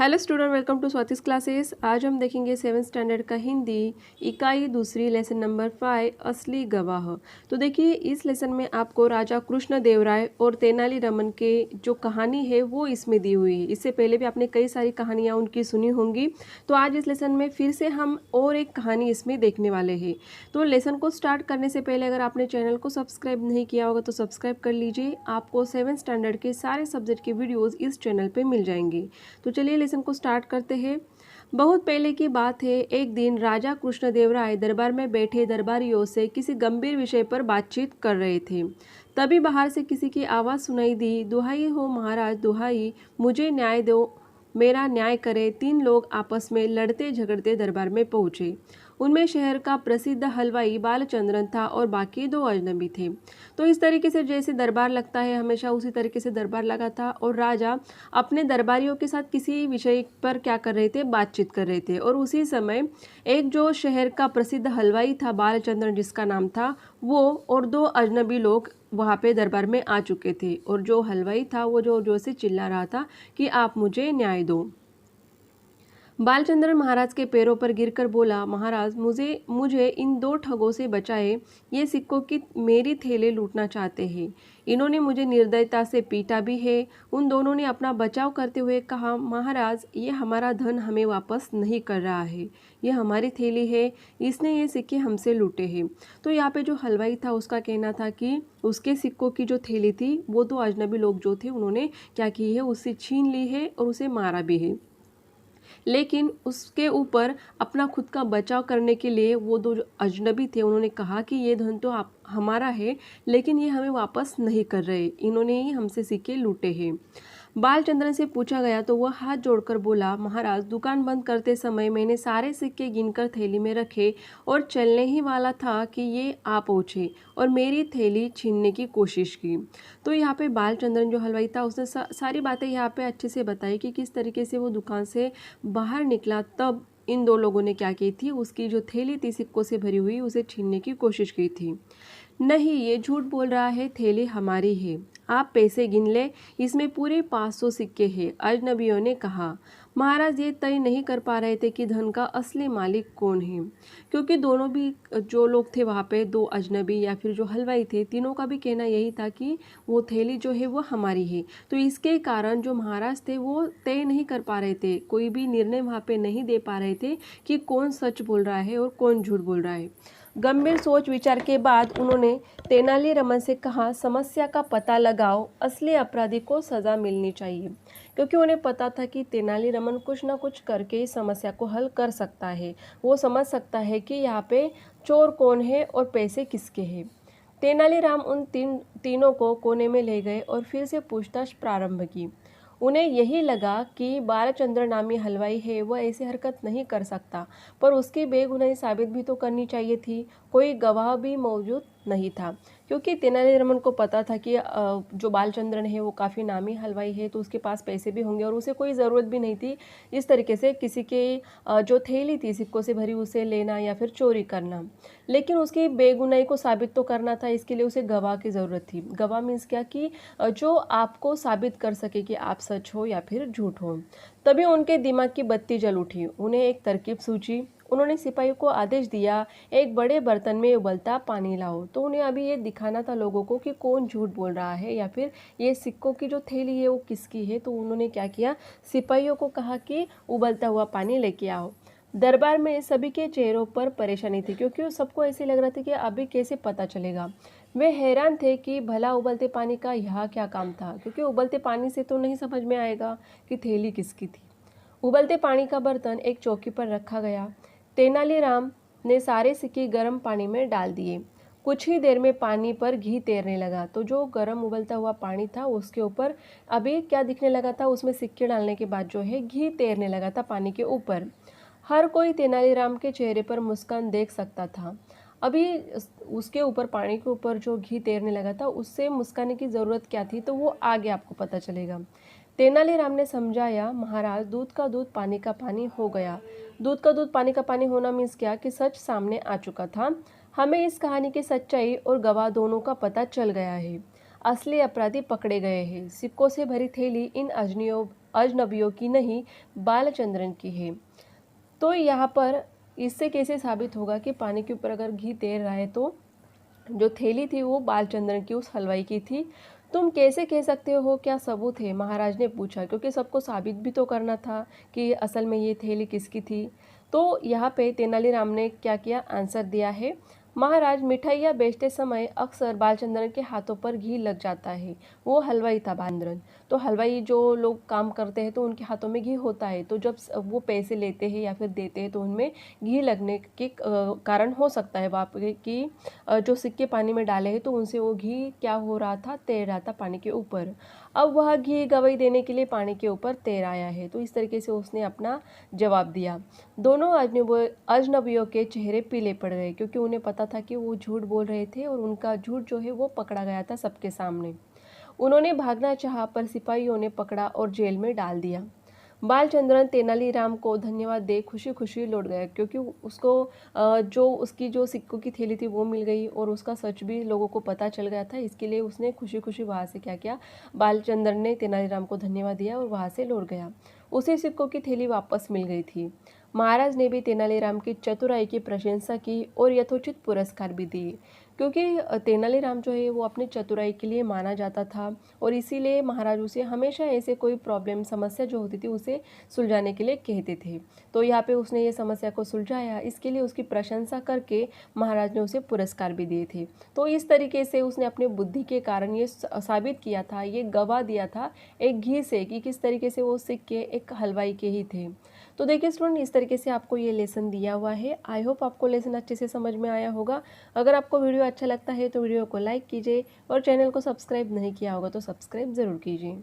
Hello student, welcome to Swati's classes. आज हम देखेंगे 7th स्टैंडर्ड का हिंदी इकाई दूसरी लेसन नंबर 5 असली गवाह। तो देखिए, इस लेसन में आपको राजा कृष्णदेवराय और तेनालीरामन के जो कहानी है वो इसमें दी हुई है। इससे पहले भी आपने कई सारी कहानियाँ उनकी सुनी होंगी। तो आज इस लेसन में फिर से हम और एक कहानी इसमें देखने वाले हैं। तो लेसन को स्टार्ट करने से पहले अगर आपने चैनल को सब्सक्राइब नहीं किया होगा तो सब्सक्राइब कर लीजिए। आपको 7th स्टैंडर्ड के सारे सब्जेक्ट के वीडियोज़ इस चैनल पर मिल जाएंगे। तो चलिए लेसन को स्टार्ट करते हैं। बहुत पहले की बात है। एक दिन राजा कृष्णदेवराय दरबार में बैठे दरबारियों से किसी गंभीर विषय पर बातचीत कर रहे थे। तभी बाहर से किसी की आवाज़ सुनाई दी, दुहाई हो महाराज, दुहाई, मुझे न्याय दो, मेरा न्याय करे। 3 लोग आपस में लड़ते झगड़ते दरबार में पहुंचे। उनमें शहर का प्रसिद्ध हलवाई बालचंद्रन था और बाकी 2 अजनबी थे। तो इस तरीके से जैसे दरबार लगता है हमेशा उसी तरीके से दरबार लगा था और राजा अपने दरबारियों के साथ किसी विषय पर क्या कर रहे थे, बातचीत कर रहे थे। और उसी समय एक जो शहर का प्रसिद्ध हलवाई था बालचंद्रन जिसका नाम था, वो और 2 अजनबी लोग वहाँ पे दरबार में आ चुके थे। और जो हलवाई था वो जो से चिल्ला रहा था कि आप मुझे न्याय दो। बालचंद्रन महाराज के पैरों पर गिरकर बोला, महाराज, मुझे मुझे इन 2 ठगों से बचाए। ये सिक्कों की मेरी थैली लूटना चाहते हैं। इन्होंने मुझे निर्दयता से पीटा भी है। उन दोनों ने अपना बचाव करते हुए कहा, महाराज, ये हमारा धन हमें वापस नहीं कर रहा है। ये हमारी थैली है, इसने ये सिक्के हमसे लूटे हैं। तो यहाँ पे जो हलवाई था उसका कहना था कि उसके सिक्कों की जो थैली थी वो 2 अजनबी लोग जो थे उन्होंने क्या की है, उससे छीन ली है और उसे मारा भी है। लेकिन उसके ऊपर अपना खुद का बचाव करने के लिए वो 2 जो अजनबी थे उन्होंने कहा कि ये धन तो आप हमारा है, लेकिन ये हमें वापस नहीं कर रहे, इन्होंने ही हमसे सिक्के लूटे हैं। बालचंद्रन से पूछा गया तो वह हाथ जोड़कर बोला, महाराज, दुकान बंद करते समय मैंने सारे सिक्के गिनकर थैली में रखे और चलने ही वाला था कि ये आ पहुँचे और मेरी थैली छीनने की कोशिश की। तो यहाँ पे बालचंद्रन जो हलवाई था उसने सारी बातें यहाँ पे अच्छे से बताई कि किस तरीके से वो दुकान से बाहर निकला। तब इन 2 लोगों ने क्या की थी, उसकी जो थैली थी सिक्कों से भरी हुई उसे छीनने की कोशिश की थी। नहीं, ये झूठ बोल रहा है, थैली हमारी है। आप पैसे गिन ले, इसमें पूरे 500 सिक्के हैं, अजनबियों ने कहा। महाराज ये तय नहीं कर पा रहे थे कि धन का असली मालिक कौन है, क्योंकि दोनों भी जो लोग थे वहाँ पे, 2 अजनबी या फिर जो हलवाई थे, तीनों का भी कहना यही था कि वो थैली जो है वो हमारी है। तो इसके कारण जो महाराज थे वो तय नहीं कर पा रहे थे, कोई भी निर्णय वहाँ पे नहीं दे पा रहे थे कि कौन सच बोल रहा है और कौन झूठ बोल रहा है। गंभीर सोच विचार के बाद उन्होंने तेनालीरामन से कहा, समस्या का पता लगाओ, असली अपराधी को सज़ा मिलनी चाहिए। क्योंकि उन्हें पता था कि तेनालीरामन कुछ ना कुछ करके इस समस्या को हल कर सकता है। वो समझ सकता है कि यहाँ पे चोर कौन है और पैसे किसके हैं। तेनालीराम उन तीनों को कोने में ले गए और फिर से पूछताछ प्रारंभ की। उन्हें यही लगा कि बालचंद्र नामी हलवाई है, वह ऐसी हरकत नहीं कर सकता, पर उसकी बेगुनाही साबित भी तो करनी चाहिए थी। कोई गवाह भी मौजूद नहीं था, क्योंकि तेनालीरामन को पता था कि जो बालचंद्रन है वो काफ़ी नामी हलवाई है, तो उसके पास पैसे भी होंगे और उसे कोई ज़रूरत भी नहीं थी इस तरीके से किसी के जो थैली थी सिक्कों से भरी उसे लेना या फिर चोरी करना। लेकिन उसकी बेगुनाही को साबित तो करना था, इसके लिए उसे गवाह की ज़रूरत थी। गवाह मीन्स क्या कि जो आपको साबित कर सके कि आप सच हो या फिर झूठ हो। तभी उनके दिमाग की बत्ती जल उठी। उन्हें एक तरकीब सूझी। उन्होंने सिपाहियों को आदेश दिया, एक बड़े बर्तन में उबलता पानी लाओ। तो उन्हें अभी ये दिखाना था लोगों को कि कौन झूठ बोल रहा है या फिर ये सिक्कों की जो थैली है वो किसकी है। तो उन्होंने क्या किया, सिपाहियों को कहा कि उबलता हुआ पानी लेके आओ। दरबार में सभी के चेहरों पर परेशानी थी, क्योंकि सबको ऐसे लग रहा था कि अभी कैसे पता चलेगा। वे हैरान थे कि भला उबलते पानी का यहाँ क्या काम था, क्योंकि उबलते पानी से तो नहीं समझ में आएगा कि थैली किसकी थी। उबलते पानी का बर्तन एक चौकी पर रखा गया। तेनालीराम ने सारे सिक्के गर्म पानी में डाल दिए। कुछ ही देर में पानी पर घी तैरने लगा। तो जो गर्म उबलता हुआ पानी था उसके ऊपर अभी क्या दिखने लगा था, उसमें सिक्के डालने के बाद जो है घी तैरने लगा था पानी के ऊपर। हर कोई तेनालीराम के चेहरे पर मुस्कान देख सकता था। अभी उसके ऊपर, पानी के ऊपर जो घी तैरने लगा था उससे मुस्काने की ज़रूरत क्या थी, तो वो आगे आपको पता चलेगा। तेनालीराम ने समझाया, महाराज, दूध का दूध पानी का पानी हो गया। दूध का दूध पानी का पानी होना मीन्स क्या कि सच सामने आ चुका था। हमें इस कहानी की सच्चाई और गवाह दोनों का पता चल गया है। असली अपराधी पकड़े गए हैं। सिक्कों से भरी थैली इन अजनबियों की नहीं, बालचंद्रन की है। तो यहाँ पर इससे कैसे साबित होगा कि पानी के ऊपर अगर घी तैर रहा है तो जो थैली थी वो बालचंद्रन की, उस हलवाई की थी। तुम कैसे कह सकते हो, क्या सबूत है? महाराज ने पूछा, क्योंकि सबको साबित भी तो करना था कि असल में ये थैली किसकी थी। तो यहाँ पे तेनालीराम ने क्या किया, आंसर दिया है, महाराज मिठाइयाँ बेचते समय अक्सर बालचंद्रन के हाथों पर घी लग जाता है। वो हलवाई था बालचंद्रन। तो हलवाई जो लोग काम करते हैं तो उनके हाथों में घी होता है, तो जब वो पैसे लेते हैं या फिर देते हैं तो उनमें घी लगने के कारण हो सकता है वहाँ पे कि जो सिक्के पानी में डाले हैं तो उनसे वो घी क्या हो रहा था, तैर रहा था पानी के ऊपर। अब वह घी गवाही देने के लिए पानी के ऊपर तैर आया है। तो इस तरीके से उसने अपना जवाब दिया। दोनों अजनबियों के चेहरे पीले पड़ गए, क्योंकि उन्हें पता था कि वो झूठ बोल रहे थे और उनका झूठ जो है वो पकड़ा गया था सबके सामने। उन्होंने भागना चाहा, पर सिपाहियों ने पकड़ा और जेल में डाल दिया। बालचंद्रन तेनालीराम को धन्यवाद दे खुशी खुशी लौट गया, क्योंकि उसको जो उसकी जो सिक्कों की थैली थी वो मिल गई और उसका सच भी लोगों को पता चल गया था। इसके लिए उसने खुशी खुशी वहाँ से क्या किया, बालचंद्रन ने तेनालीराम को धन्यवाद दिया और वहाँ से लौट गया। उसे सिक्कों की थैली वापस मिल गई थी। महाराज ने भी तेनालीराम की चतुराई की प्रशंसा की और यथोचित पुरस्कार भी दिए, क्योंकि तेनालीराम जो है वो अपनी चतुराई के लिए माना जाता था और इसीलिए महाराज उसे हमेशा ऐसे कोई प्रॉब्लम, समस्या जो होती थी उसे सुलझाने के लिए कहते थे। तो यहाँ पे उसने ये समस्या को सुलझाया, इसके लिए उसकी प्रशंसा करके महाराज ने उसे पुरस्कार भी दिए थे। तो इस तरीके से उसने अपनी बुद्धि के कारण ये साबित किया था, ये गवाह दिया था एक घी से कि किस तरीके से वो सिक्के एक हलवाई के ही थे। तो देखिए स्टूडेंट, इस तरीके से आपको ये लेसन दिया हुआ है। आई होप आपको लेसन अच्छे से समझ में आया होगा। अगर आपको वीडियो अच्छा लगता है तो वीडियो को लाइक कीजिए और चैनल को सब्सक्राइब नहीं किया होगा तो सब्सक्राइब ज़रूर कीजिए।